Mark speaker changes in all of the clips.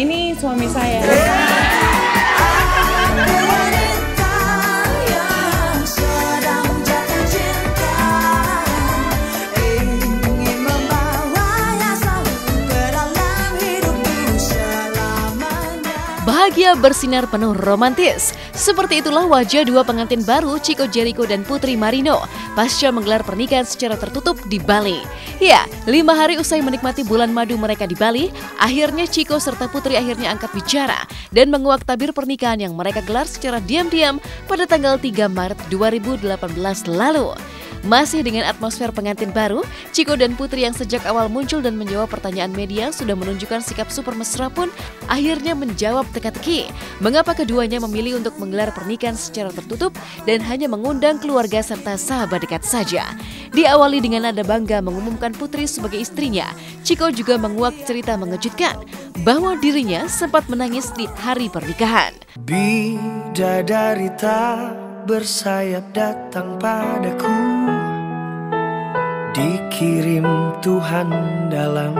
Speaker 1: ini suami saya.
Speaker 2: Bahagia bersinar penuh romantis. Seperti itulah wajah dua pengantin baru Chico Jericho dan Putri Marino pasca menggelar pernikahan secara tertutup di Bali. Ya, 5 hari usai menikmati bulan madu mereka di Bali, akhirnya Chico serta Putri akhirnya angkat bicara dan menguak tabir pernikahan yang mereka gelar secara diam-diam pada tanggal 3 Maret 2018 lalu. Masih dengan atmosfer pengantin baru, Chico dan Putri yang sejak awal muncul dan menjawab pertanyaan media sudah menunjukkan sikap super mesra pun akhirnya menjawab teka-teki mengapa keduanya memilih untuk menggelar pernikahan secara tertutup dan hanya mengundang keluarga serta sahabat dekat saja. Diawali dengan nada bangga mengumumkan Putri sebagai istrinya, Chico juga menguak cerita mengejutkan bahwa dirinya sempat menangis di hari pernikahan.
Speaker 3: Bidadari tak bersayap datang padaku, dikirim Tuhan dalam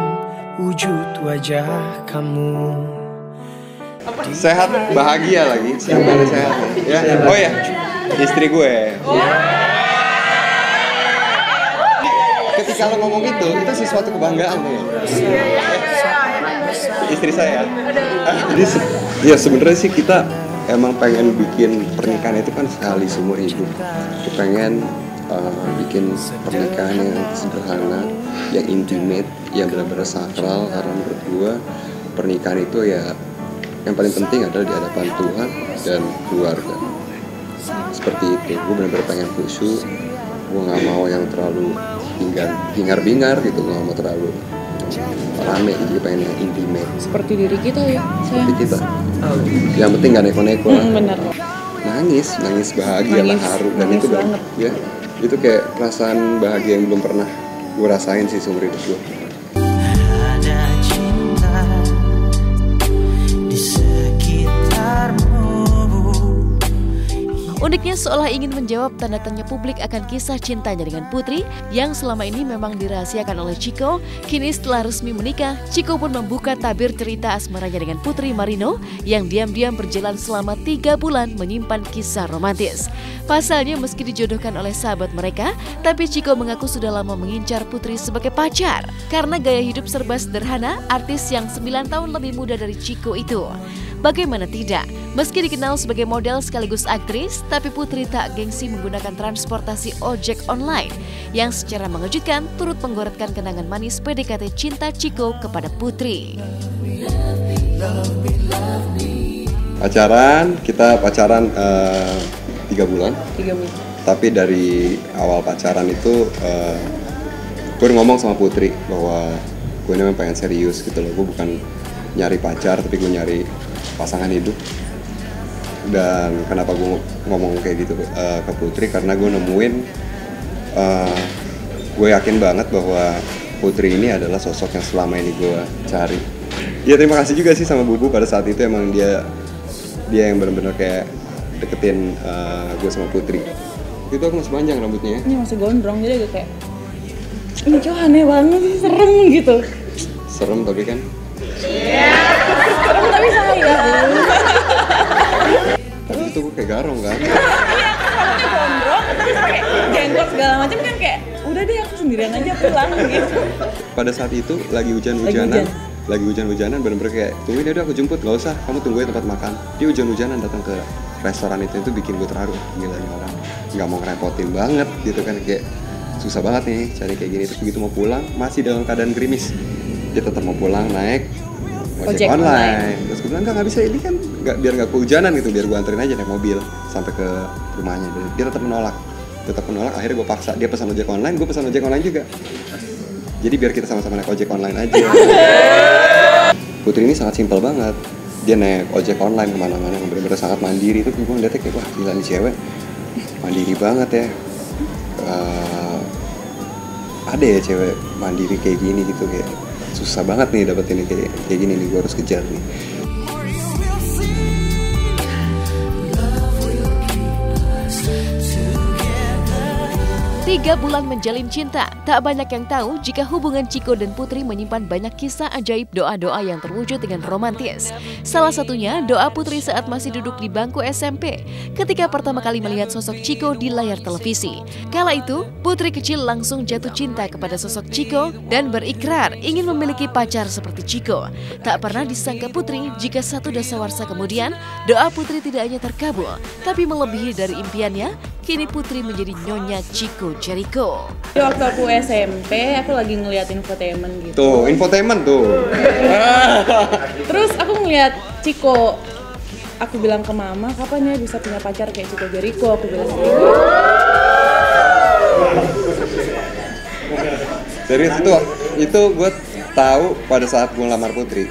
Speaker 3: wujud wajah kamu.
Speaker 4: Sehat, bahagia lagi, sehat ya. Oh ya, istri gue. Ketika lo ngomong itu sesuatu kebanggaan ya. Istri saya. Jadi ya sebenarnya sih kita emang pengen bikin pernikahan itu kan sekali seumur hidup. Kita pengen bikin pernikahan yang sederhana, yang intimate, yang benar-benar sakral. Karena menurut gue pernikahan itu ya yang paling penting adalah di hadapan Tuhan dan keluarga. Seperti itu, gue benar-benar pengen khusyuk. Gue nggak mau yang terlalu bingar-bingar gitu, gue nggak mau terlalu rame, jadi pengen yang intimate.
Speaker 1: Seperti diri kita ya,
Speaker 4: seperti kita. Yang penting gak neko-neko lah.
Speaker 1: Bener.
Speaker 4: Nangis bahagia lah, haru. Dan itu banget ya, itu kayak perasaan bahagia yang belum pernah gue rasain sih seumur hidup gue.
Speaker 3: Ada cinta di sekitarmu.
Speaker 2: Uniknya seolah ingin menjawab tanda tanya publik akan kisah cintanya dengan Putri yang selama ini memang dirahasiakan oleh Chico. Kini setelah resmi menikah, Chico pun membuka tabir cerita asmaranya dengan Putri Marino yang diam-diam berjalan selama 3 bulan menyimpan kisah romantis. Pasalnya meski dijodohkan oleh sahabat mereka, tapi Chico mengaku sudah lama mengincar Putri sebagai pacar. Karena gaya hidup serba sederhana, artis yang 9 tahun lebih muda dari Chico itu. Bagaimana tidak, meski dikenal sebagai model sekaligus aktris, tapi Putri tak gengsi menggunakan transportasi ojek online yang secara mengejutkan turut menggoretkan kenangan manis PDKT cinta Chico kepada Putri.
Speaker 4: Kita pacaran 3 bulan. Tapi dari awal pacaran itu gue ngomong sama Putri bahwa gue memang pengen serius gitu loh. Gue bukan nyari pacar, tapi gue nyari pasangan hidup. Dan kenapa gue ngomong kayak gitu ke Putri, karena gue nemuin gue yakin banget bahwa Putri ini adalah sosok yang selama ini gue cari. Ya terima kasih juga sih sama Bubu pada saat itu, emang dia yang benar-benar kayak deketin gue sama Putri. Itu aku masih panjang rambutnya ya.
Speaker 1: Ini masih gondrong, jadi agak kayak ini cowok aneh banget sih, serem gitu.
Speaker 4: Serem tapi kan
Speaker 1: Serem tapi sayang.
Speaker 4: Tapi itu gue kayak garong kan.
Speaker 1: Iya, rambutnya gondrong tapi sampai kayak jenggot segala macam kan, kayak udah deh aku sendirian aja pulang gitu.
Speaker 4: Pada saat itu lagi hujan-hujanan bener-bener kayak tungguin ya udah aku jemput, gak usah kamu tungguin tempat makan. Dia hujan-hujanan datang ke restoran itu bikin gue terharu. Gilanya orang nggak mau ngerepotin banget gitu kan, kayak susah banget nih cari kayak gini. Terus begitu mau pulang masih dalam keadaan gerimis, dia tetap mau pulang naik ojek online. Terus gue bilang nggak bisa, ini kan biar nggak kehujanan gitu, biar gue anterin aja naik mobil sampai ke rumahnya. Dia tetap menolak. Akhirnya gue paksa, dia pesan ojek online, gue pesan ojek online juga. Jadi biar kita sama-sama naik ojek online aja. Putri ini sangat simpel banget. Dia naik ojek online kemana-mana, bener-bener sangat mandiri. Itu gue ngeliatnya kayak wah gila nih cewek mandiri banget ya. Ada ya cewek mandiri kayak gini gitu, kayak susah banget nih dapetin kayak gini nih, gue harus kejar nih.
Speaker 2: 3 bulan menjalin cinta, tak banyak yang tahu jika hubungan Chiko dan Putri menyimpan banyak kisah ajaib doa-doa yang terwujud dengan romantis. Salah satunya doa Putri saat masih duduk di bangku SMP, ketika pertama kali melihat sosok Chiko di layar televisi. Kala itu, Putri kecil langsung jatuh cinta kepada sosok Chiko dan berikrar ingin memiliki pacar seperti Chiko. Tak pernah disangka Putri jika satu dasawarsa kemudian, doa Putri tidak hanya terkabul, tapi melebihi dari impiannya. Kini Putri menjadi nyonya Chico Jericho.
Speaker 1: Waktu aku SMP, aku lagi ngeliat infotainment gitu.
Speaker 4: Tuh, infotainment tuh.
Speaker 1: Terus aku ngeliat Chico. Aku bilang ke mama, kapan ya bisa punya pacar kayak Chico Jericho? Aku bilang gitu.
Speaker 4: Serius itu gue tahu pada saat gue ngelamar Putri.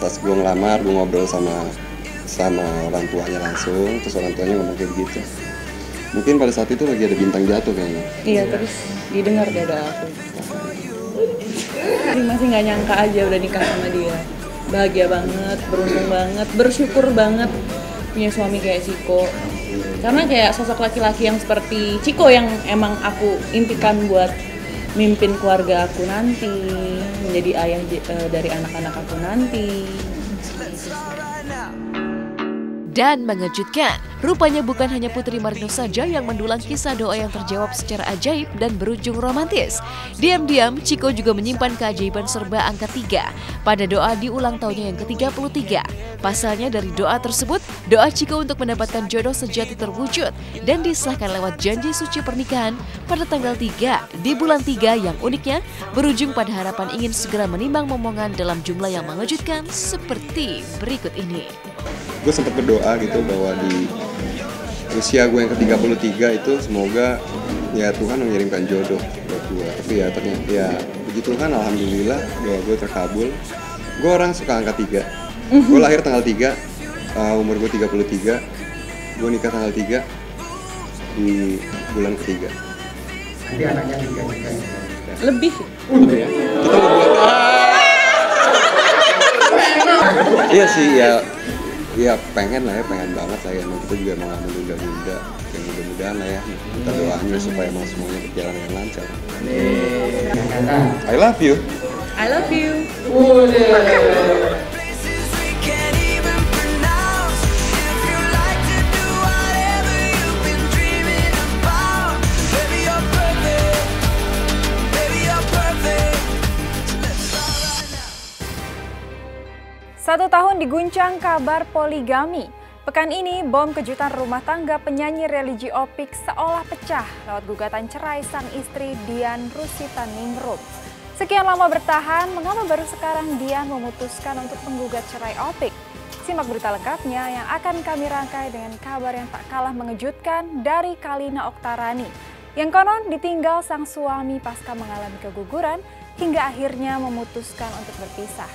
Speaker 4: Pas gue ngelamar, gue ngobrol sama orang tuanya langsung, terus orang tuanya ngomong kayak begitu. Mungkin pada saat itu lagi ada bintang jatuh kayaknya.
Speaker 1: Iya, terus didengar deh doa aku. Jadi masih nggak nyangka aja udah nikah sama dia. Bahagia banget, beruntung banget, bersyukur banget punya suami kayak Chico. Karena kayak sosok laki-laki yang seperti Chico yang emang aku impikan buat mimpin keluarga aku nanti, menjadi ayah dari anak-anak aku nanti.
Speaker 2: Dan mengejutkan, rupanya bukan hanya Putri Marino saja yang mendulang kisah doa yang terjawab secara ajaib dan berujung romantis. Diam-diam, Chico juga menyimpan keajaiban serba angka 3 pada doa di ulang tahunnya yang ke-33. Pasalnya dari doa tersebut, doa Chico untuk mendapatkan jodoh sejati terwujud dan disahkan lewat janji suci pernikahan pada tanggal 3 di bulan 3 yang uniknya berujung pada harapan ingin segera menimbang momongan dalam jumlah yang mengejutkan seperti berikut ini.
Speaker 4: Gue sempat berdoa gitu bahwa di usia gue yang ke-33 itu semoga ya Tuhan mengirimkan jodoh buat gue. Tapi ya ternyata ya puji Tuhan, alhamdulillah doa gue terkabul. Gue orang suka angka 3. Gue lahir tanggal 3, umur gue 33. Gue nikah tanggal 3 di bulan ketiga.
Speaker 5: Nanti anaknya 3 juga.
Speaker 1: Lebih.
Speaker 4: Ya. Kita mau buat iya sih ya pengen lah ya, pengen banget lah ya. Kita juga emang menunda-nunda, yang mudah-mudahan lah ya. Kita doanya supaya emang semuanya berjalan dengan lancar. I love you.
Speaker 1: I love you.
Speaker 6: Satu tahun diguncang kabar poligami. Pekan ini, bom kejutan rumah tangga penyanyi religi Opik seolah pecah lewat gugatan cerai sang istri Dian Rusitaningrum. Sekian lama bertahan, mengapa baru sekarang Dian memutuskan untuk menggugat cerai Opik? Simak berita lengkapnya yang akan kami rangkai dengan kabar yang tak kalah mengejutkan dari Kalina Oktarani, yang konon ditinggal sang suami pasca mengalami keguguran hingga akhirnya memutuskan untuk berpisah.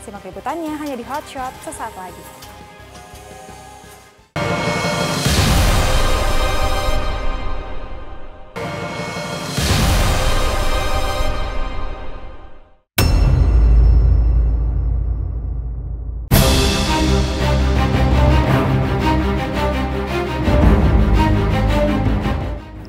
Speaker 6: Simak liputannya hanya di Hot Shot sesaat lagi.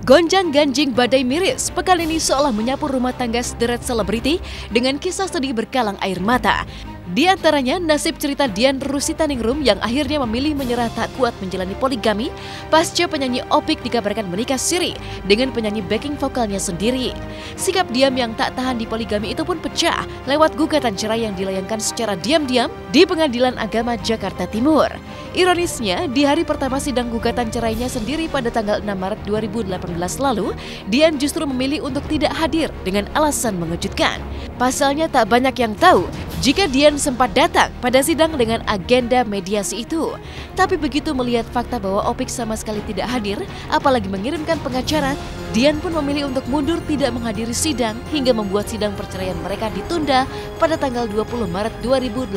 Speaker 2: Gonjang-ganjing badai miris, pekan ini seolah menyapu rumah tangga sederet selebriti dengan kisah sedih berkalang air mata. Di antaranya nasib cerita Dian Rusitaningrum yang akhirnya memilih menyerah tak kuat menjalani poligami pasca penyanyi Opik dikabarkan menikah siri dengan penyanyi backing vokalnya sendiri. Sikap diam yang tak tahan di poligami itu pun pecah lewat gugatan cerai yang dilayangkan secara diam-diam di Pengadilan Agama Jakarta Timur. Ironisnya, di hari pertama sidang gugatan cerainya sendiri pada tanggal 6 Maret 2018 lalu, Dian justru memilih untuk tidak hadir dengan alasan mengejutkan. Pasalnya tak banyak yang tahu jika Dian sempat datang pada sidang dengan agenda mediasi itu. Tapi begitu melihat fakta bahwa Opik sama sekali tidak hadir, apalagi mengirimkan pengacara, Dian pun memilih untuk mundur tidak menghadiri sidang hingga membuat sidang perceraian mereka ditunda pada tanggal 20 Maret 2018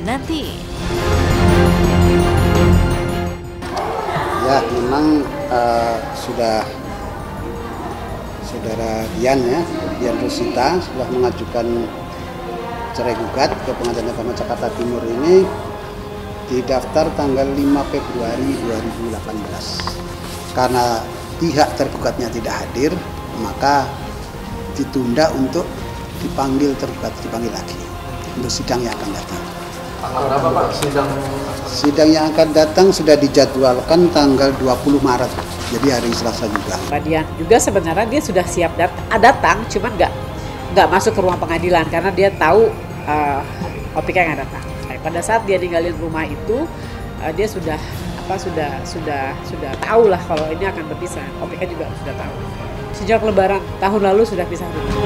Speaker 2: nanti.
Speaker 5: Ya, memang sudah saudara Dian Rusita sudah mengajukan cerai gugat ke Pengadilan Agama Jakarta Timur ini didaftar tanggal 5 Februari 2018. Karena pihak tergugatnya tidak hadir, maka ditunda untuk dipanggil tergugat, dipanggil lagi untuk sidang yang akan datang.
Speaker 7: Tanggal berapa Pak sidang?
Speaker 5: Sidang yang akan datang sudah dijadwalkan tanggal 20 Maret, jadi hari Selasa juga.
Speaker 8: Dian juga sebenarnya dia sudah siap datang, cuman nggak masuk ke ruang pengadilan karena dia tahu OPK yang datang. Pada saat dia ninggalin rumah itu, dia sudah tahu lah kalau ini akan berpisah. OPK juga sudah tahu. Sejak Lebaran tahun lalu sudah pisah rumah.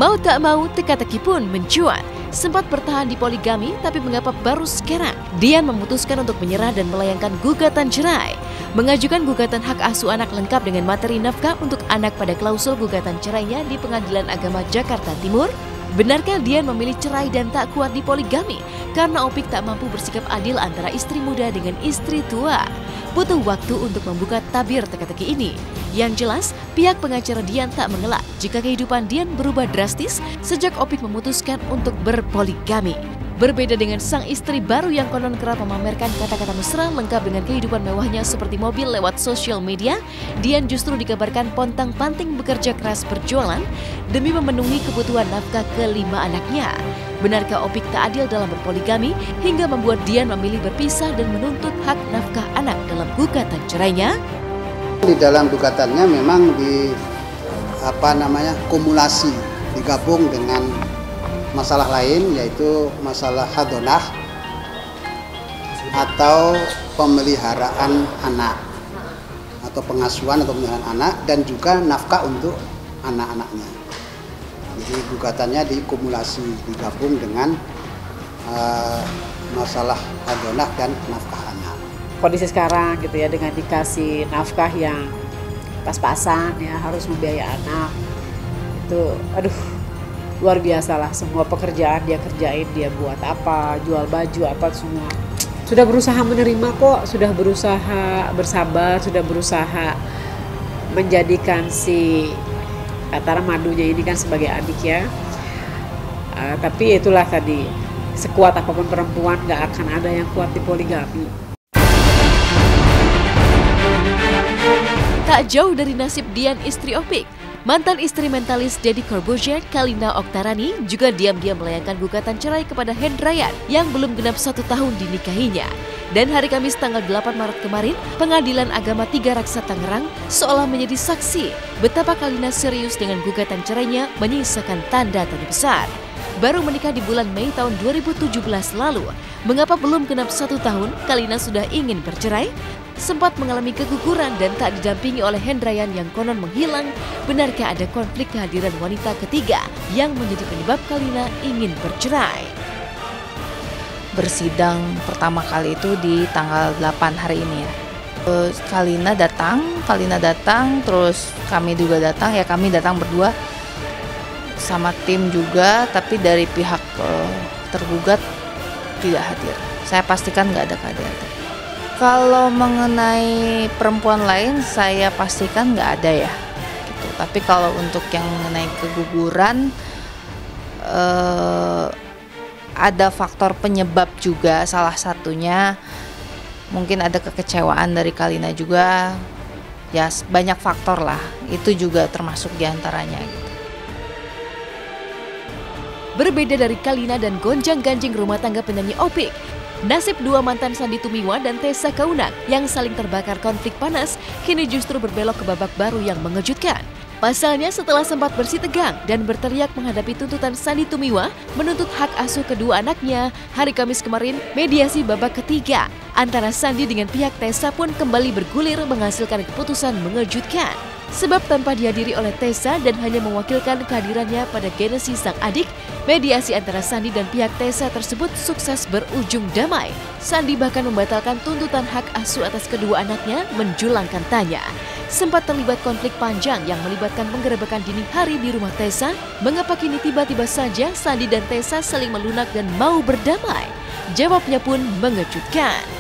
Speaker 2: Mau tak mau, teka-teki pun mencuat. Sempat bertahan di poligami, tapi mengapa baru sekarang Dian memutuskan untuk menyerah dan melayangkan gugatan cerai? Mengajukan gugatan hak asuh anak lengkap dengan materi nafkah untuk anak pada klausul gugatan cerainya di Pengadilan Agama Jakarta Timur. Benarkah Dian memilih cerai dan tak kuat di poligami karena Opik tak mampu bersikap adil antara istri muda dengan istri tua? Butuh waktu untuk membuka tabir teka-teki ini. Yang jelas, pihak pengacara Dian tak mengelak jika kehidupan Dian berubah drastis sejak Opik memutuskan untuk berpoligami. Berbeda dengan sang istri baru yang konon kerap memamerkan kata-kata mesra lengkap dengan kehidupan mewahnya seperti mobil lewat sosial media, Dian justru dikabarkan pontang-panting bekerja keras berjualan demi memenuhi kebutuhan nafkah kelima anaknya. Benarkah Opik tak adil dalam berpoligami hingga membuat Dian memilih berpisah dan menuntut hak nafkah anak dalam gugatan cerainya?
Speaker 5: Di dalam gugatannya memang kumulasi, digabung dengan masalah lain, yaitu masalah hadonah atau pemeliharaan anak atau pengasuhan atau pemeliharaan anak, dan juga nafkah untuk anak-anaknya. Jadi gugatannya dikumulasi, digabung dengan masalah hadonah dan nafkah anak.
Speaker 8: Kondisi sekarang gitu ya, dengan dikasih nafkah yang pas-pasan ya, harus membiayai anak, itu luar biasa lah. Semua pekerjaan dia kerjain, dia buat apa, jual baju apa, semua sudah berusaha menerima kok, sudah berusaha bersabar, sudah berusaha menjadikan si Tara Madunya ini kan sebagai adik ya. Tapi itulah tadi, sekuat apapun perempuan gak akan ada yang kuat di poligami.
Speaker 2: Tak jauh dari nasib Dian istri Opik, mantan istri mentalis Deddy Corbuzier, Kalina Oktarani, juga diam-diam melayangkan gugatan cerai kepada Hendrayan yang belum genap 1 tahun dinikahinya. Dan hari Kamis tanggal 8 Maret kemarin, Pengadilan Agama 3 Raksa Tangerang seolah menjadi saksi betapa Kalina serius dengan gugatan cerainya, menyisakan tanda tanya besar. Baru menikah di bulan Mei tahun 2017 lalu, mengapa belum genap 1 tahun Kalina sudah ingin bercerai? Sempat mengalami keguguran dan tak didampingi oleh Hendrayan yang konon menghilang. Benarkah ada konflik kehadiran wanita ketiga yang menjadi penyebab Kalina ingin bercerai?
Speaker 9: Bersidang pertama kali itu di tanggal 8 hari ini ya. Kalina datang, terus kami juga datang, ya kami datang berdua sama tim juga, tapi dari pihak tergugat tidak hadir. Saya pastikan nggak ada kehadiran. Kalau mengenai perempuan lain, saya pastikan nggak ada ya. Gitu. Tapi kalau untuk yang mengenai keguguran, ada faktor penyebab juga. Salah satunya mungkin ada kekecewaan dari Kalina juga. Ya banyak faktor lah. Itu juga termasuk diantaranya. Gitu.
Speaker 2: Berbeda dari Kalina dan gonjang-ganjing rumah tangga penyanyi Opik, nasib dua mantan Sandy Tumiwa dan Tessa Kaunang yang saling terbakar konflik panas kini justru berbelok ke babak baru yang mengejutkan. Pasalnya setelah sempat bersih tegang dan berteriak menghadapi tuntutan Sandy Tumiwa menuntut hak asuh kedua anaknya, hari Kamis kemarin mediasi babak ketiga antara Sandy dengan pihak Tessa pun kembali bergulir menghasilkan keputusan mengejutkan. Sebab tanpa dihadiri oleh Tessa dan hanya mewakilkan kehadirannya pada Genesis sang adik, mediasi antara Sandy dan pihak Tessa tersebut sukses berujung damai. Sandy bahkan membatalkan tuntutan hak asuh atas kedua anaknya, menjulangkan tanya. Sempat terlibat konflik panjang yang melibatkan penggerebekan dini hari di rumah Tessa. Mengapa kini tiba-tiba saja Sandy dan Tessa saling melunak dan mau berdamai? Jawabnya pun mengejutkan.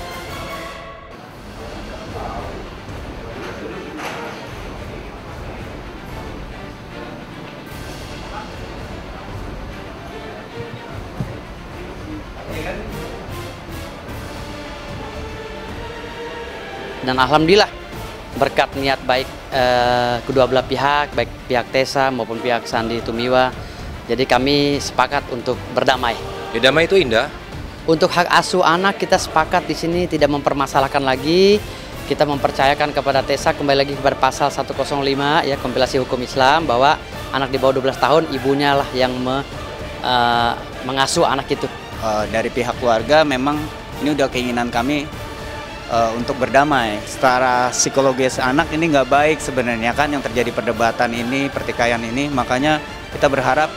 Speaker 10: Dan alhamdulillah berkat niat baik kedua belah pihak, baik pihak Tessa maupun pihak Sandi Tumiwa. Jadi kami sepakat untuk berdamai.
Speaker 11: Ya, damai itu indah.
Speaker 10: Untuk hak asuh anak kita sepakat di sini tidak mempermasalahkan lagi. Kita mempercayakan kepada Tessa, kembali lagi kepada pasal 105 ya kompilasi hukum Islam, bahwa anak di bawah 12 tahun ibunya lah yang mengasuh anak itu.
Speaker 12: Dari pihak keluarga memang ini udah keinginan kami untuk berdamai. Secara psikologis anak ini nggak baik sebenarnya kan yang terjadi perdebatan ini, pertikaian ini. Makanya kita berharap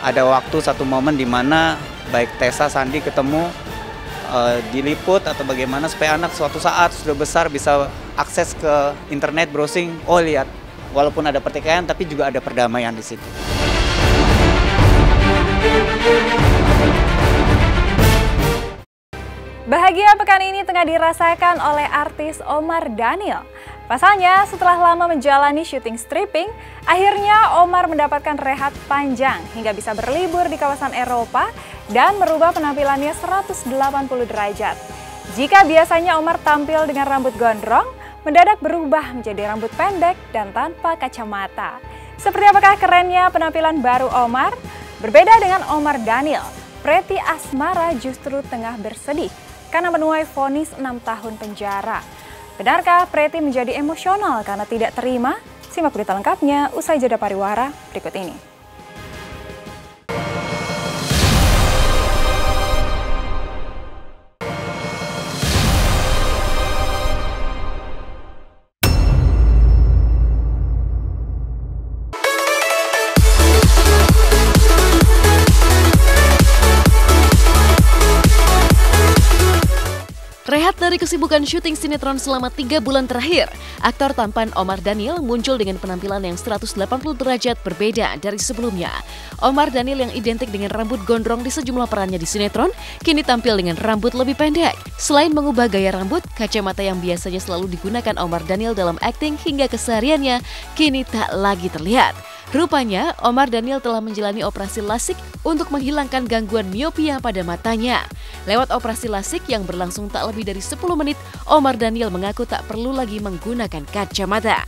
Speaker 12: ada waktu satu momen di mana baik Tessa, Sandi ketemu, diliput atau bagaimana supaya anak suatu saat sudah besar bisa akses ke internet, browsing. Oh lihat, walaupun ada pertikaian tapi juga ada perdamaian di situ.
Speaker 6: Bahagia pekan ini tengah dirasakan oleh artis Omar Daniel. Pasalnya, setelah lama menjalani syuting stripping, akhirnya Omar mendapatkan rehat panjang hingga bisa berlibur di kawasan Eropa dan merubah penampilannya 180 derajat. Jika biasanya Omar tampil dengan rambut gondrong, mendadak berubah menjadi rambut pendek dan tanpa kacamata. Seperti apakah kerennya penampilan baru Omar? Berbeda dengan Omar Daniel, Preti Asmara justru tengah bersedih karena menuai vonis 6 tahun penjara. Benarkah Preti menjadi emosional karena tidak terima? Simak berita lengkapnya usai jeda pariwara berikut ini.
Speaker 2: Rehat dari kesibukan syuting sinetron selama 3 bulan terakhir, aktor tampan Omar Daniel muncul dengan penampilan yang 180 derajat berbeda dari sebelumnya. Omar Daniel yang identik dengan rambut gondrong di sejumlah perannya di sinetron, kini tampil dengan rambut lebih pendek. Selain mengubah gaya rambut, kacamata yang biasanya selalu digunakan Omar Daniel dalam akting hingga kesehariannya, kini tak lagi terlihat. Rupanya, Omar Daniel telah menjalani operasi lasik untuk menghilangkan gangguan miopia pada matanya. Lewat operasi lasik yang berlangsung tak lebih dari 10 menit, Omar Daniel mengaku tak perlu lagi menggunakan kacamata.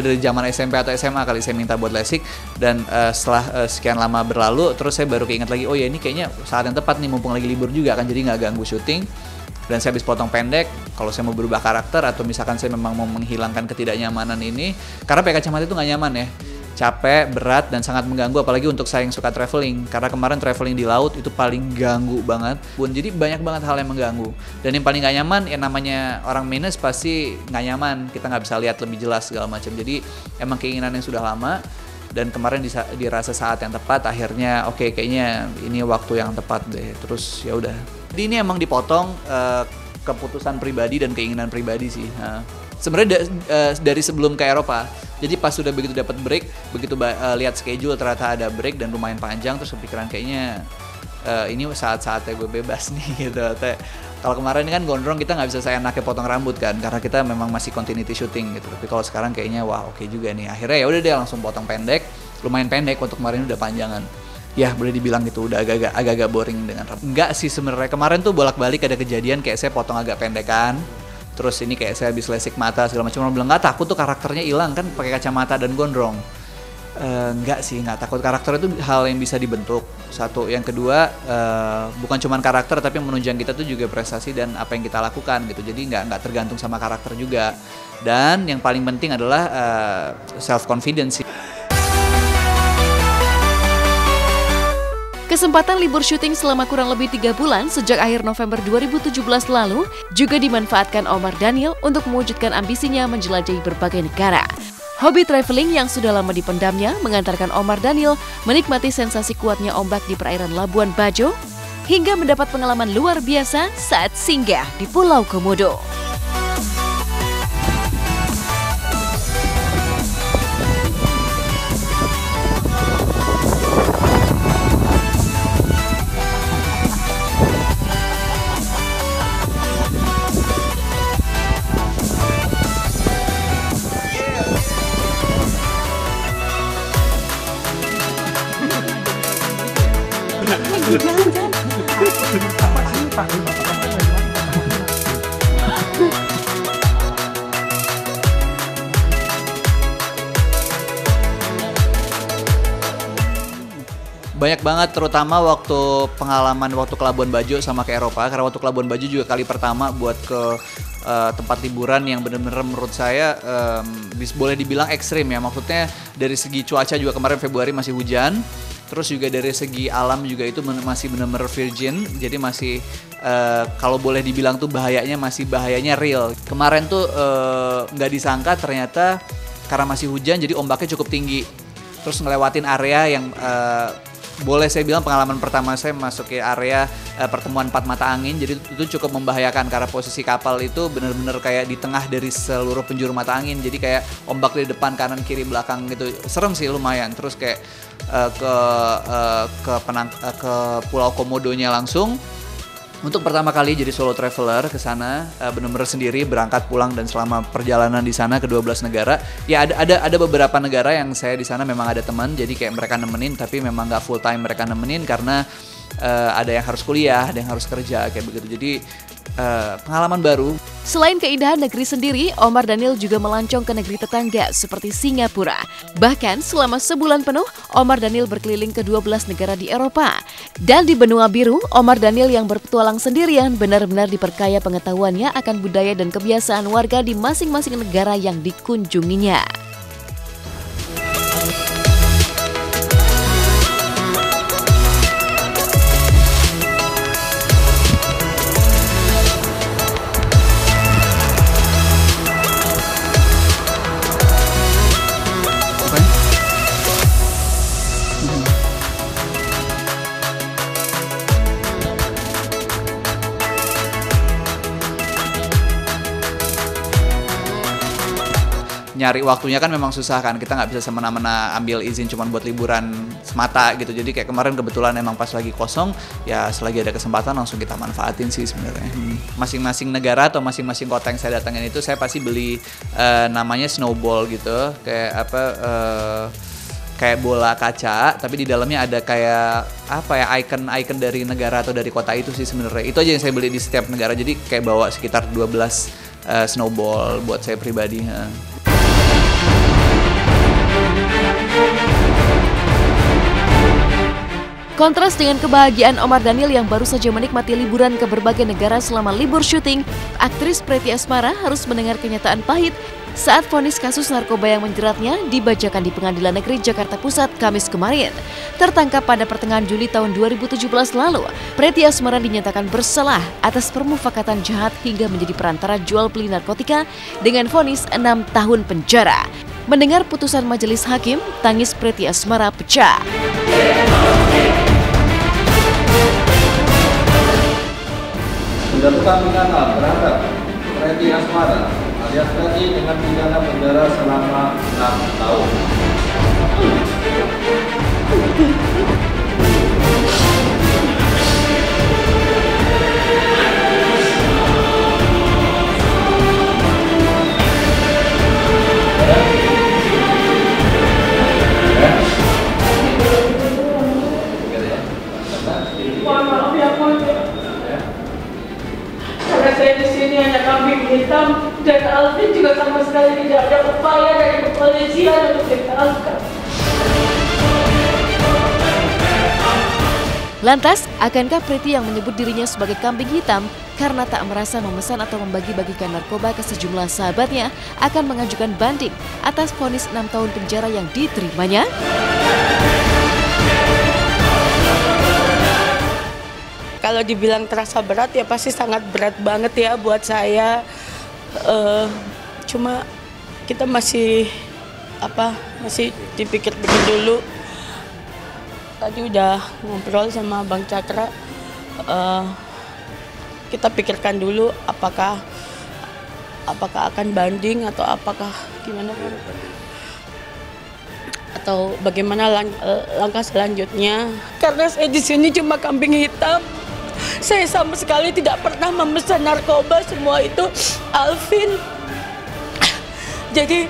Speaker 13: Dari zaman SMP atau SMA kali saya minta buat lasik, dan setelah sekian lama berlalu terus saya baru keinget lagi, oh ya ini kayaknya saat yang tepat nih, mumpung lagi libur juga kan, jadi nggak ganggu syuting. Dan saya habis potong pendek, kalau saya mau berubah karakter atau misalkan saya memang mau menghilangkan ketidaknyamanan ini, karena pakai kacamata itu nggak nyaman ya, capek, berat, dan sangat mengganggu, apalagi untuk saya yang suka traveling. Karena kemarin traveling di laut itu paling ganggu banget, jadi banyak banget hal yang mengganggu. Dan yang paling nggak nyaman, ya namanya orang minus pasti nggak nyaman, kita nggak bisa lihat lebih jelas segala macam. Jadi emang keinginan yang sudah lama, dan kemarin dirasa saat yang tepat, akhirnya oke, kayaknya ini waktu yang tepat deh. Terus ya udah. Jadi ini emang dipotong keputusan pribadi dan keinginan pribadi sih. Sebenarnya dari sebelum ke Eropa. Jadi pas sudah begitu dapat break, begitu lihat schedule ternyata ada break dan lumayan panjang, terus kepikiran kayaknya ini saat-saatnya gue bebas nih gitu. Kalau kemarin kan gondrong kita nggak bisa seenaknya potong rambut kan, karena kita memang masih continuity shooting gitu. Tapi kalau sekarang kayaknya wah oke juga nih. Akhirnya ya udah deh langsung potong pendek, lumayan pendek, untuk kemarin udah panjangan. Ya boleh dibilang gitu udah agak-agak boring dengan rambut. Enggak sih sebenarnya, kemarin tuh bolak-balik ada kejadian kayak saya potong agak pendekan. Terus ini kayak saya habis lasik mata segala macam, orang bilang nggak takut tuh karakternya hilang kan pakai kacamata dan gondrong. Nggak sih, nggak takut. Karakter itu hal yang bisa dibentuk. Satu, yang kedua bukan cuma karakter tapi menunjang kita tuh juga prestasi dan apa yang kita lakukan gitu. Jadi nggak tergantung sama karakter juga. Dan yang paling penting adalah self confidence.
Speaker 2: Kesempatan libur syuting selama kurang lebih 3 bulan sejak akhir November 2017 lalu juga dimanfaatkan Omar Daniel untuk mewujudkan ambisinya menjelajahi berbagai negara. Hobi traveling yang sudah lama dipendamnya mengantarkan Omar Daniel menikmati sensasi kuatnya ombak di perairan Labuan Bajo hingga mendapat pengalaman luar biasa saat singgah di Pulau Komodo.
Speaker 13: Banyak banget, terutama waktu pengalaman waktu ke Labuan Bajo sama ke Eropa. Karena waktu ke Labuan Bajo juga kali pertama buat ke tempat liburan yang benar-benar menurut saya boleh dibilang ekstrim ya. Maksudnya dari segi cuaca juga kemarin Februari masih hujan. Terus juga dari segi alam juga itu masih benar-benar virgin. Jadi masih kalau boleh dibilang tuh bahayanya real. Kemarin tuh nggak disangka ternyata karena masih hujan jadi ombaknya cukup tinggi. Terus ngelewatin area yang boleh saya bilang pengalaman pertama saya masuk ke area pertemuan 4 mata angin. Jadi itu cukup membahayakan karena posisi kapal itu benar-benar kayak di tengah dari seluruh penjuru mata angin. Jadi kayak ombak di depan, kanan, kiri, belakang gitu. Serem sih lumayan. Terus kayak ke Pulau Komodonya langsung. Untuk pertama kali jadi solo traveler ke sana, benar-benar sendiri berangkat pulang dan selama perjalanan di sana ke 12 negara. Ya ada beberapa negara yang saya di sana memang ada teman, jadi kayak mereka nemenin tapi memang nggak full time mereka nemenin karena ada yang harus kuliah, ada yang harus kerja kayak begitu. Jadi pengalaman baru.
Speaker 2: Selain keindahan negeri sendiri, Omar Daniel juga melancong ke negeri tetangga seperti Singapura. Bahkan selama sebulan penuh, Omar Daniel berkeliling ke 12 negara di Eropa. Dan di benua biru, Omar Daniel yang berpetualang sendirian benar-benar diperkaya pengetahuannya akan budaya dan kebiasaan warga di masing-masing negara yang dikunjunginya.
Speaker 13: Nyari waktunya kan memang susah kan, kita nggak bisa semena-mena ambil izin cuma buat liburan semata gitu. Jadi kayak kemarin kebetulan emang pas lagi kosong, ya selagi ada kesempatan langsung kita manfaatin sih sebenarnya. Masing-masing negara atau masing-masing kota yang saya datangin itu saya pasti beli namanya snowball gitu, kayak bola kaca, tapi di dalamnya ada kayak icon dari negara atau dari kota itu sih sebenarnya. Itu aja yang saya beli di setiap negara, jadi kayak bawa sekitar 12 snowball buat saya pribadi.
Speaker 2: Kontras dengan kebahagiaan Omar Daniel yang baru saja menikmati liburan ke berbagai negara selama libur syuting, aktris Pretty Asmara harus mendengar kenyataan pahit saat vonis kasus narkoba yang menjeratnya dibacakan di Pengadilan Negeri Jakarta Pusat Kamis kemarin. Tertangkap pada pertengahan Juli tahun 2017 lalu, Pretty Asmara dinyatakan bersalah atas permufakatan jahat hingga menjadi perantara jual beli narkotika dengan vonis 6 tahun penjara. Mendengar putusan majelis hakim, tangis Pretty Asmara pecah.
Speaker 7: Menjatuhkan pidana terhadap Pretty Asmara alias Pretty dengan pidana penjara selama 6 tahun.
Speaker 11: Karena saya di sini hanya kambing hitam dan Alvin juga sama sekali tidak ada upaya dari kepolisian untuk ditangkap.
Speaker 2: Lantas, akankah Pretty yang menyebut dirinya sebagai kambing hitam karena tak merasa memesan atau membagi-bagikan narkoba ke sejumlah sahabatnya akan mengajukan banding atas vonis 6 tahun penjara yang diterimanya?
Speaker 14: Kalau dibilang terasa berat ya pasti sangat berat banget ya buat saya. Cuma kita masih dipikir-pikir dulu. Tadi udah ngobrol sama Bang Cakra. Kita pikirkan dulu apakah akan banding atau apakah gimana atau bagaimana langkah selanjutnya. Karena saya di sini cuma kambing hitam. Saya sama sekali tidak pernah memesan narkoba, semua itu Alvin. Jadi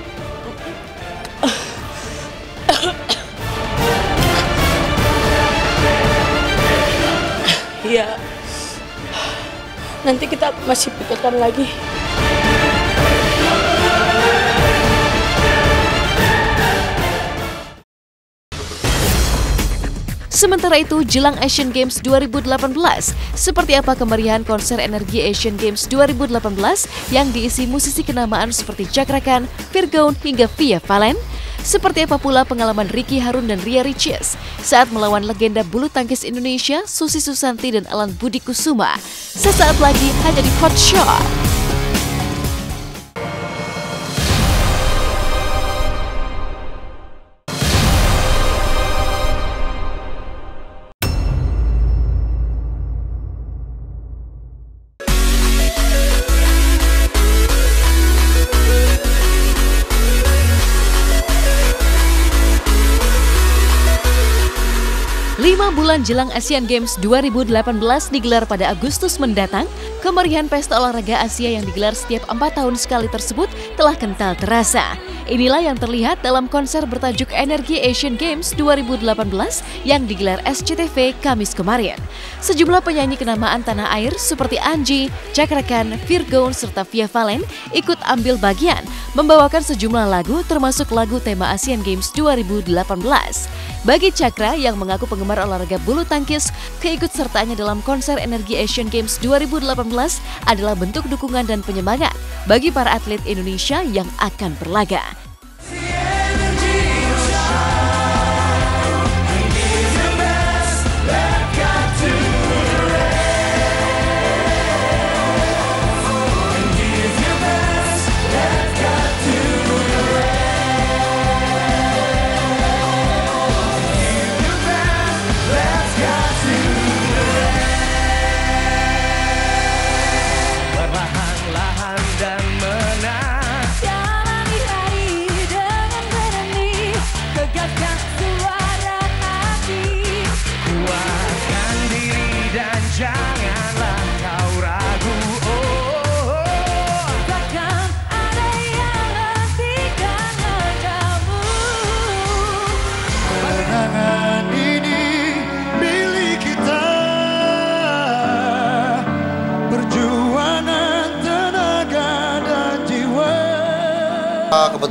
Speaker 14: ya nanti kita masih pikirkan lagi.
Speaker 2: Sementara itu, jelang Asian Games 2018, seperti apa kemeriahan konser energi Asian Games 2018 yang diisi musisi kenamaan seperti Cakra Khan, Virgon, hingga Via Valen? Seperti apa pula pengalaman Ricky Harun dan Ria Ricis saat melawan legenda bulu tangkis Indonesia, Susi Susanti dan Alan Budi Kusuma? Sesaat lagi hanya di Hot Shot. Bulan jelang Asian Games 2018 digelar pada Agustus mendatang, kemeriahan pesta olahraga Asia yang digelar setiap 4 tahun sekali tersebut telah kental terasa. Inilah yang terlihat dalam konser bertajuk Energi Asian Games 2018 yang digelar SCTV Kamis kemarin. Sejumlah penyanyi kenamaan tanah air seperti Anji, Cakra Khan, Virgon, serta Via Valen ikut ambil bagian, membawakan sejumlah lagu termasuk lagu tema Asian Games 2018. Bagi Cakra yang mengaku penggemar olahraga bulu tangkis, keikutsertaannya dalam konser Energi Asian Games 2018 adalah bentuk dukungan dan penyemangat bagi para atlet Indonesia yang akan berlaga.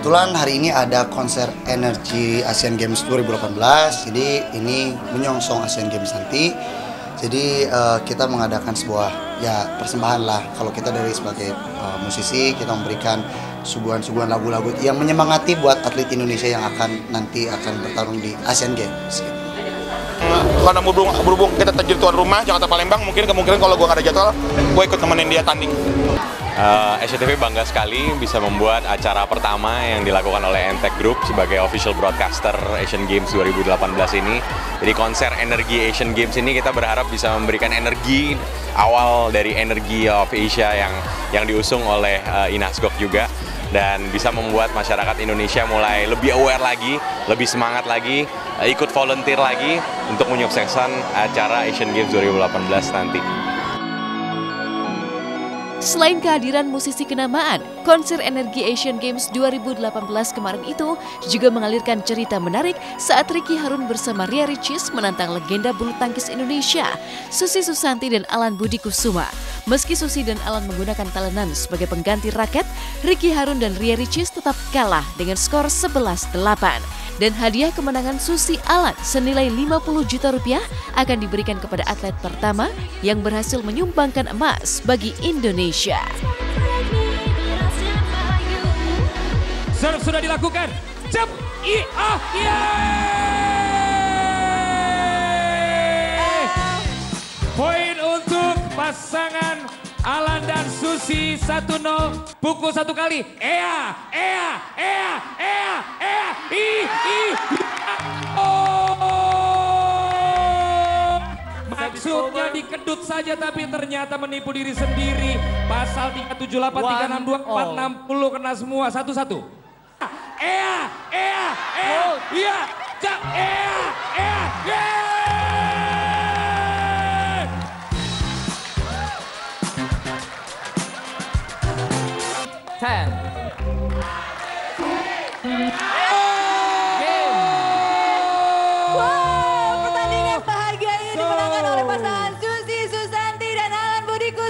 Speaker 5: Kebetulan hari ini ada konser Energi Asian Games 2018, jadi ini menyongsong Asian Games nanti. Jadi kita mengadakan sebuah persembahan lah. Kalau kita dari sebagai musisi, kita memberikan suguhan-suguhan lagu-lagu yang menyemangati buat atlet Indonesia yang nanti akan bertarung di Asian Games.
Speaker 15: Karena berhubung kita jadi tuan rumah Jakarta Palembang, mungkin kemungkinan kalau gue nggak ada jadwal, gue ikut temenin dia tanding. SCTV bangga sekali bisa membuat acara pertama yang dilakukan oleh Entek Group sebagai official broadcaster Asian Games 2018 ini. Jadi konser Energi Asian Games ini kita berharap bisa memberikan energi awal dari Energy of Asia yang diusung oleh Inasgok juga, dan bisa membuat masyarakat Indonesia mulai lebih aware lagi, lebih semangat lagi, ikut volunteer lagi untuk menyukseskan acara Asian Games 2018 nanti.
Speaker 2: Selain kehadiran musisi kenamaan, konser Energi Asian Games 2018 kemarin itu juga mengalirkan cerita menarik saat Ricky Harun bersama Ria Ricis menantang legenda bulu tangkis Indonesia, Susi Susanti dan Alan Budi Kusuma. Meski Susi dan Alan menggunakan talenan sebagai pengganti raket, Ricky Harun dan Ria Ricis tetap kalah dengan skor 11-8. Dan hadiah kemenangan Susi Alan senilai 50 juta rupiah akan diberikan kepada atlet pertama yang berhasil menyumbangkan emas bagi Indonesia.
Speaker 16: Serve sudah dilakukan. Cep, poin untuk pasangan Alan dan Susi 1-0. Pukul satu kali. Maksudnya dikedut saja tapi ternyata menipu diri sendiri. Pasal 378, 362, 460 kena semua. Satu-satu.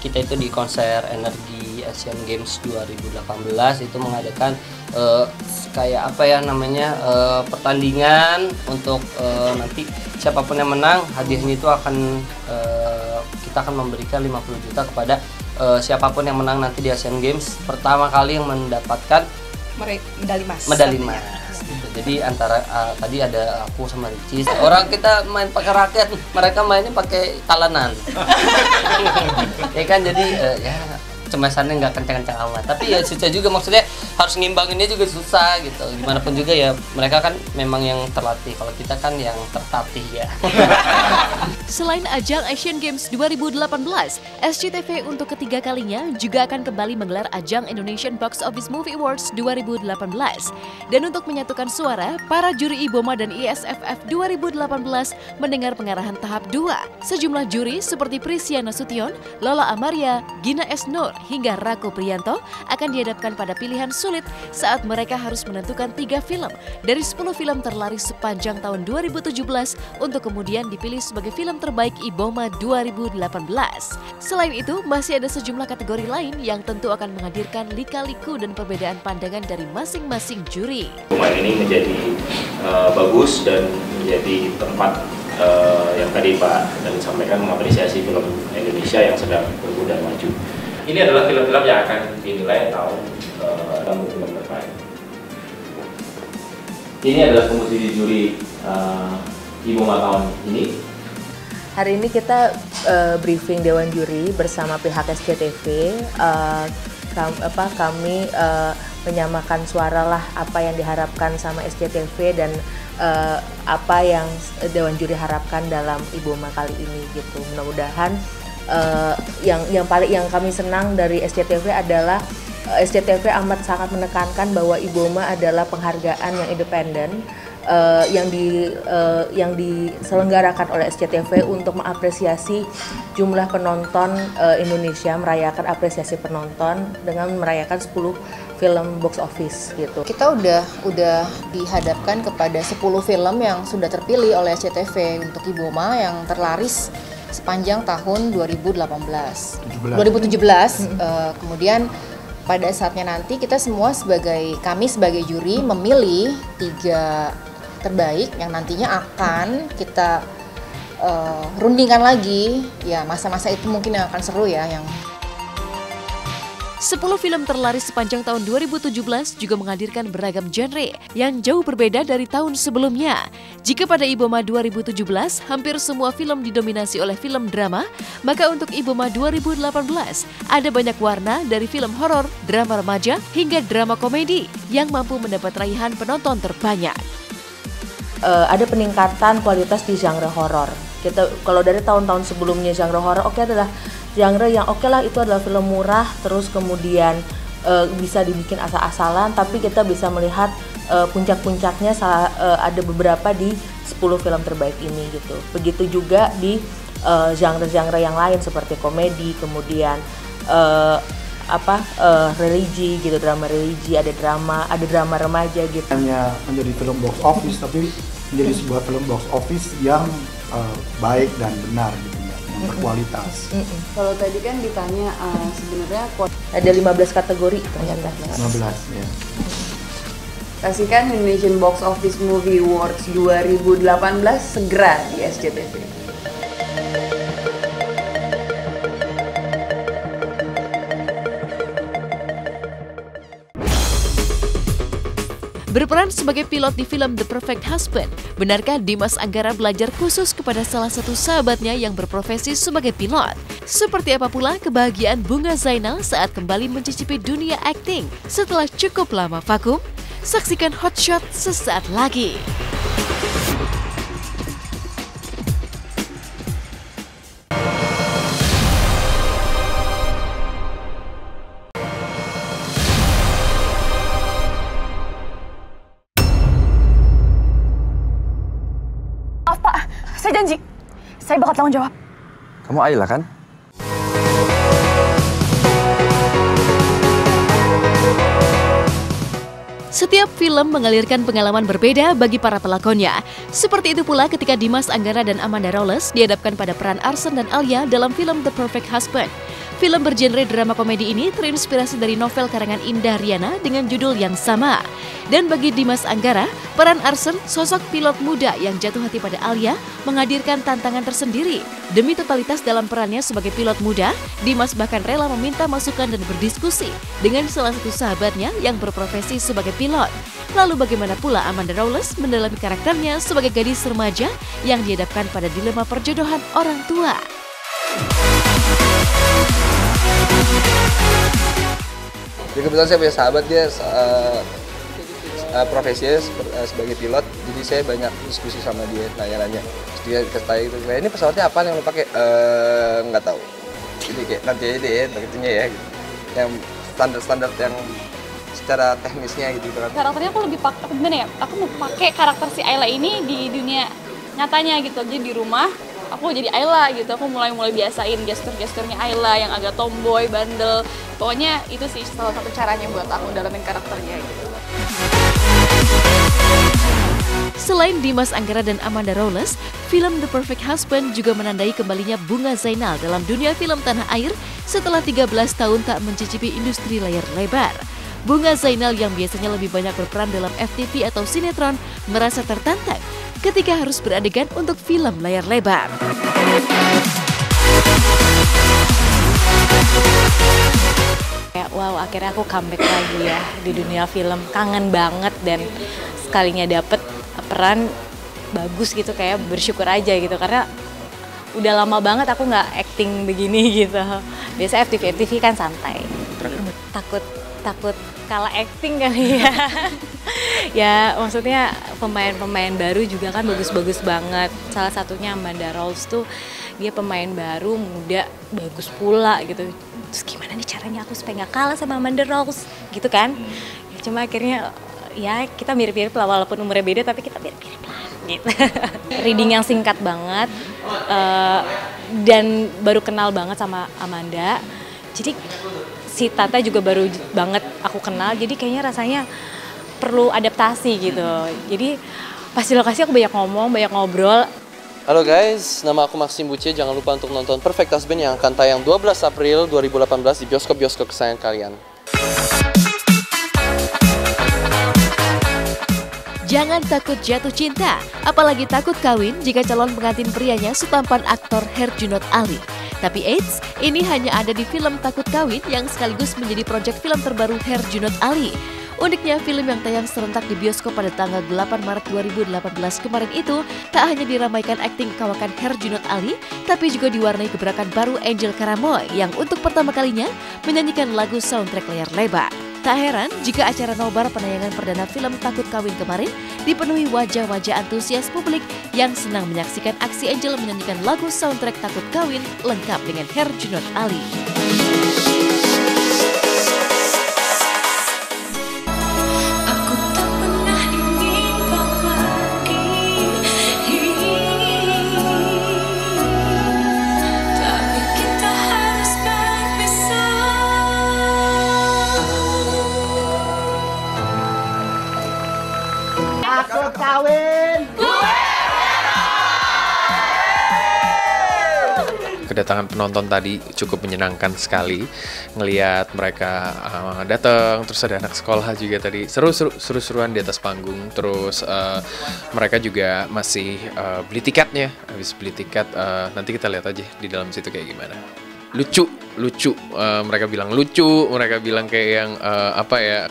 Speaker 17: Kita yaitu di konser energi Asian Games 2018 itu mengadakan kayak apa ya namanya pertandingan untuk nanti siapapun yang menang hadiahnya itu akan kita akan memberikan 50 juta kepada siapapun yang menang nanti di Asian Games, pertama kali yang mendapatkan
Speaker 18: medali emas.
Speaker 17: Gitu. Jadi antara tadi ada aku sama Ricis, orang kita main pakai raket, mereka mainnya pakai talenan. Ya kan, jadi ya cemasannya nggak kencang-kencang amat, tapi ya susah juga, maksudnya harus ngimbanginnya juga susah gitu. Gimana pun juga ya mereka kan memang yang terlatih, kalau kita kan yang tertatih ya.
Speaker 2: Selain ajang Asian Games 2018, SCTV untuk ketiga kalinya juga akan kembali menggelar ajang Indonesian Box Office Movie Awards 2018. Dan untuk menyatukan suara, para juri IBOMA dan ISFF 2018 mendengar pengarahan tahap 2. Sejumlah juri seperti Prisya Nasution, Lola Amaria, Gina S. Nur, hingga Rako Priyanto akan dihadapkan pada pilihan sulit saat mereka harus menentukan 3 film dari 10 film terlaris sepanjang tahun 2017 untuk kemudian dipilih sebagai film terbaik IBOMA 2018. Selain itu, masih ada sejumlah kategori lain yang tentu akan menghadirkan lika-liku dan perbedaan pandangan dari masing-masing juri.
Speaker 19: IBOMA ini menjadi bagus dan menjadi tempat yang tadi Pak dan sampaikan mengapresiasi film Indonesia yang sedang tumbuh dan maju. Ini adalah film-film yang akan dinilai tahun film terbaik. Ini adalah komposisi juri IBOMA tahun ini.
Speaker 9: Hari ini kita briefing Dewan Juri bersama pihak SCTV. Kami menyamakan suara lah apa yang diharapkan sama SCTV dan apa yang Dewan Juri harapkan dalam IBOMA kali ini gitu. Mudah-mudahan yang kami senang dari SCTV adalah SCTV amat sangat menekankan bahwa IBOMA adalah penghargaan yang independen yang diselenggarakan oleh SCTV untuk mengapresiasi jumlah penonton Indonesia, merayakan apresiasi penonton dengan merayakan 10 film box office gitu.
Speaker 18: Kita udah dihadapkan kepada 10 film yang sudah terpilih oleh SCTV untuk IBOMA yang terlaris sepanjang tahun 2017. Kemudian pada saatnya nanti kita semua kami sebagai juri memilih 3 terbaik yang nantinya akan kita rundingkan lagi. Ya, masa-masa itu mungkin yang akan seru ya.
Speaker 2: 10 film terlaris sepanjang tahun 2017 juga menghadirkan beragam genre yang jauh berbeda dari tahun sebelumnya. Jika pada IBOMA 2017 hampir semua film didominasi oleh film drama, maka untuk IBOMA 2018 ada banyak warna dari film horor, drama remaja, hingga drama komedi yang mampu mendapat raihan penonton terbanyak.
Speaker 9: Ada peningkatan kualitas di genre horor. Kalau dari tahun-tahun sebelumnya genre horor adalah genre yang lah, itu adalah film murah, terus kemudian bisa dibikin asal-asalan, tapi kita bisa melihat puncak-puncaknya ada beberapa di 10 film terbaik ini gitu. Begitu juga di genre-genre yang lain seperti komedi, kemudian religi gitu, drama religi, ada drama remaja gitu.
Speaker 20: Hanya menjadi film box office, tapi menjadi sebuah film box office yang baik dan benar gitu, yang berkualitas.
Speaker 18: Kalau tadi kan ditanya sebenarnya
Speaker 9: ada 15 kategori ternyata.
Speaker 20: 15 ya.
Speaker 18: Saksikan Indonesian Box Office Movie Awards 2018 segera di SCTV.
Speaker 2: Berperan sebagai pilot di film The Perfect Husband, benarkah Dimas Anggara belajar khusus kepada salah satu sahabatnya yang berprofesi sebagai pilot? Seperti apa pula kebahagiaan Bunga Zainal saat kembali mencicipi dunia akting setelah cukup lama vakum? Saksikan Hot Shot sesaat lagi.
Speaker 21: Pak, saya janji, saya bakal tanggung jawab.
Speaker 22: Kamu Ayla kan?
Speaker 2: Setiap film mengalirkan pengalaman berbeda bagi para pelakonnya. Seperti itu pula ketika Dimas Anggara dan Amanda Rolles dihadapkan pada peran Arsen dan Alia dalam film The Perfect Husband. Film bergenre drama komedi ini terinspirasi dari novel karangan Indah Riana dengan judul yang sama. Dan bagi Dimas Anggara, peran Arsen, sosok pilot muda yang jatuh hati pada Alia, menghadirkan tantangan tersendiri. Demi totalitas dalam perannya sebagai pilot muda, Dimas bahkan rela meminta masukan dan berdiskusi dengan salah satu sahabatnya yang berprofesi sebagai pilot. Lalu bagaimana pula Amanda Rawless mendalami karakternya sebagai gadis remaja yang dihadapkan pada dilema perjodohan orang tua.
Speaker 3: Jadi kebetulan saya punya sahabat, dia profesinya sebagai pilot, jadi saya banyak diskusi sama dia, nanya-nanya. Terus dia katanya gitu, ini pesawatnya apa yang lo pakai? Nggak tahu. Jadi kayak nanti aja deh, begitunya ya. Gitu. Yang standar-standar yang secara teknisnya gitu kan.
Speaker 22: Karakternya aku lebih pakai, gimana ya? Aku mau pakai karakter si Ayla ini di dunia nyatanya gitu. Jadi di rumah aku jadi Ayla gitu, aku mulai biasain gestur-gesturnya Ayla yang agak tomboy, bandel. Pokoknya itu sih salah satu caranya buat aku dalamin karakternya gitu.
Speaker 2: Selain Dimas Anggara dan Amanda Rawless, film The Perfect Husband juga menandai kembalinya Bunga Zainal dalam dunia film tanah air setelah 13 tahun tak mencicipi industri layar lebar. Bunga Zainal yang biasanya lebih banyak berperan dalam FTV atau sinetron merasa tertantang ketika harus beradegan untuk film layar lebar.
Speaker 23: Wow, akhirnya aku comeback lagi ya di dunia film. Kangen banget dan sekalinya dapet peran bagus gitu, kayak bersyukur aja gitu. Karena udah lama banget aku nggak acting begini gitu. Biasa FTV kan santai. Takut kalah acting kali ya. Ya maksudnya pemain-pemain baru juga kan bagus-bagus banget. Salah satunya Amanda Rawless tuh, dia pemain baru, muda, bagus pula gitu. Terus gimana nih caranya aku supaya nggak kalah sama Amanda Rawless gitu kan. Ya, cuma akhirnya ya kita mirip-mirip lah, walaupun umurnya beda tapi kita mirip-mirip lah gitu. Reading yang singkat banget dan baru kenal banget sama Amanda. Jadi si Tata juga baru banget aku kenal, jadi kayaknya rasanya perlu adaptasi gitu. Jadi pas di lokasi aku banyak ngomong, banyak ngobrol.
Speaker 24: Halo guys, nama aku Maxim Buce. Jangan lupa untuk nonton Perfect Husband yang akan tayang 12 April 2018 di bioskop-bioskop kesayangan kalian.
Speaker 2: Jangan takut jatuh cinta, apalagi takut kawin jika calon pengantin prianya setampan aktor Herjunot Ali. Tapi eits, ini hanya ada di film Takut Kawin yang sekaligus menjadi proyek film terbaru Herjunot Ali. Uniknya, film yang tayang serentak di bioskop pada tanggal 8 Maret 2018 kemarin itu tak hanya diramaikan akting kawakan Herjunot Ali, tapi juga diwarnai gebrakan baru Angel Karamoy yang untuk pertama kalinya menyanyikan lagu soundtrack layar lebar. Tak heran jika acara nobar penayangan perdana film Takut Kawin kemarin dipenuhi wajah-wajah antusias publik yang senang menyaksikan aksi Angel menyanyikan lagu soundtrack Takut Kawin lengkap dengan Herjunot Ali.
Speaker 25: Takut kawin.
Speaker 26: Kedatangan penonton tadi cukup menyenangkan sekali, ngelihat mereka datang, terus ada anak sekolah juga tadi seru-seruan di atas panggung, terus mereka juga masih beli tiketnya, habis beli tiket nanti kita lihat aja di dalam situ kayak gimana. Lucu, mereka bilang lucu, mereka bilang kayak yang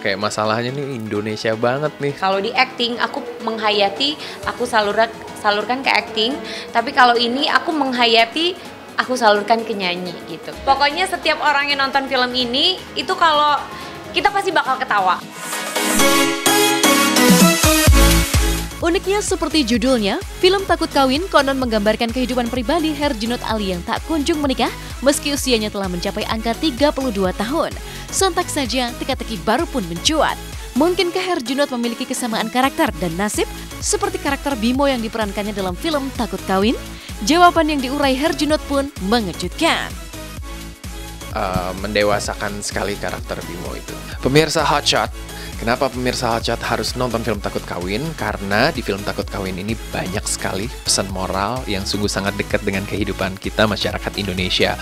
Speaker 26: kayak masalahnya nih Indonesia banget nih.
Speaker 27: Kalau di acting aku menghayati, aku salurkan ke acting, tapi kalau ini aku menghayati, aku salurkan ke nyanyi gitu. Pokoknya setiap orang yang nonton film ini itu kalau kita pasti bakal ketawa.
Speaker 2: Uniknya seperti judulnya, film Takut Kawin konon menggambarkan kehidupan pribadi Herjunot Ali yang tak kunjung menikah meski usianya telah mencapai angka 32 tahun. Sontak saja teka-teki baru pun mencuat. Mungkinkah Herjunot memiliki kesamaan karakter dan nasib seperti karakter Bimo yang diperankannya dalam film Takut Kawin? Jawaban yang diurai Herjunot pun mengejutkan.
Speaker 26: Mendewasakan sekali karakter Bimo itu. Pemirsa Hotshot, kenapa pemirsa Hotshot harus nonton film Takut Kawin? Karena di film Takut Kawin ini banyak sekali pesan moral yang sungguh sangat dekat dengan kehidupan kita masyarakat Indonesia.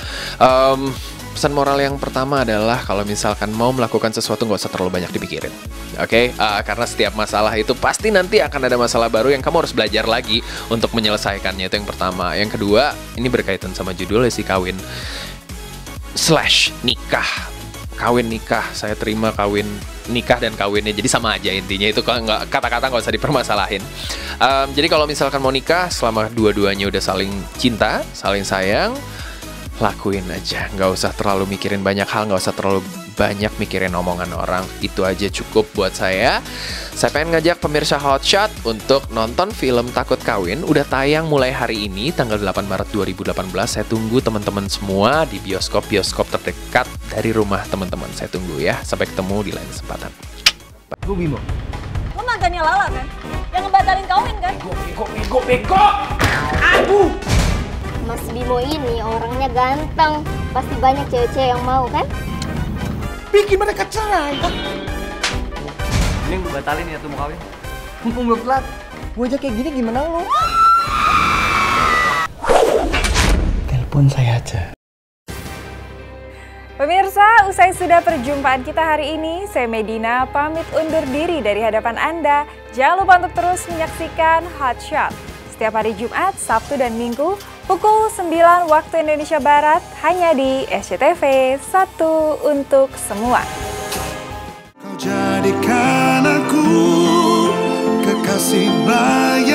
Speaker 26: pesan moral yang pertama adalah kalau misalkan mau melakukan sesuatu nggak usah terlalu banyak dipikirin. Oke? Karena setiap masalah itu pasti nanti akan ada masalah baru yang kamu harus belajar lagi untuk menyelesaikannya. Itu yang pertama. Yang kedua, ini berkaitan sama judulnya sih, kawin / nikah. Kawin nikah, saya terima kawin nikah dan kawinnya, jadi sama aja intinya. Itu kata-kata nggak usah dipermasalahin. Jadi kalau misalkan mau nikah, selama dua-duanya udah saling cinta, saling sayang, lakuin aja, nggak usah terlalu mikirin banyak hal, nggak usah terlalu banyak mikirin omongan orang. Itu aja cukup buat saya. Saya pengen ngajak pemirsa Hotshot untuk nonton film Takut Kawin. Udah tayang mulai hari ini, tanggal 8 Maret 2018. Saya tunggu teman-teman semua di bioskop-bioskop terdekat dari rumah teman-teman. Saya tunggu ya. Sampai ketemu di lain kesempatan.
Speaker 1: Gue Bimo.
Speaker 21: Lo mantannya Lala kan? Yang ngebatalin kawin kan?
Speaker 1: Bego! Aduh!
Speaker 4: Mas Bimo ini orangnya ganteng. Pasti banyak cewek-cewek yang mau kan?
Speaker 1: Bikin mereka cerai. Ini batalin ya tuh mau kawin. Mumpung belum telat. Gue aja kayak gini gimana lo? Telepon saya aja.
Speaker 6: Pemirsa, usai sudah perjumpaan kita hari ini, saya Medina pamit undur diri dari hadapan Anda. Jangan lupa untuk terus menyaksikan Hotshot setiap hari Jumat, Sabtu, dan Minggu pukul 9 waktu Indonesia Barat hanya di SCTV, satu untuk semua.
Speaker 8: Kau jadikan aku kekasih bayi.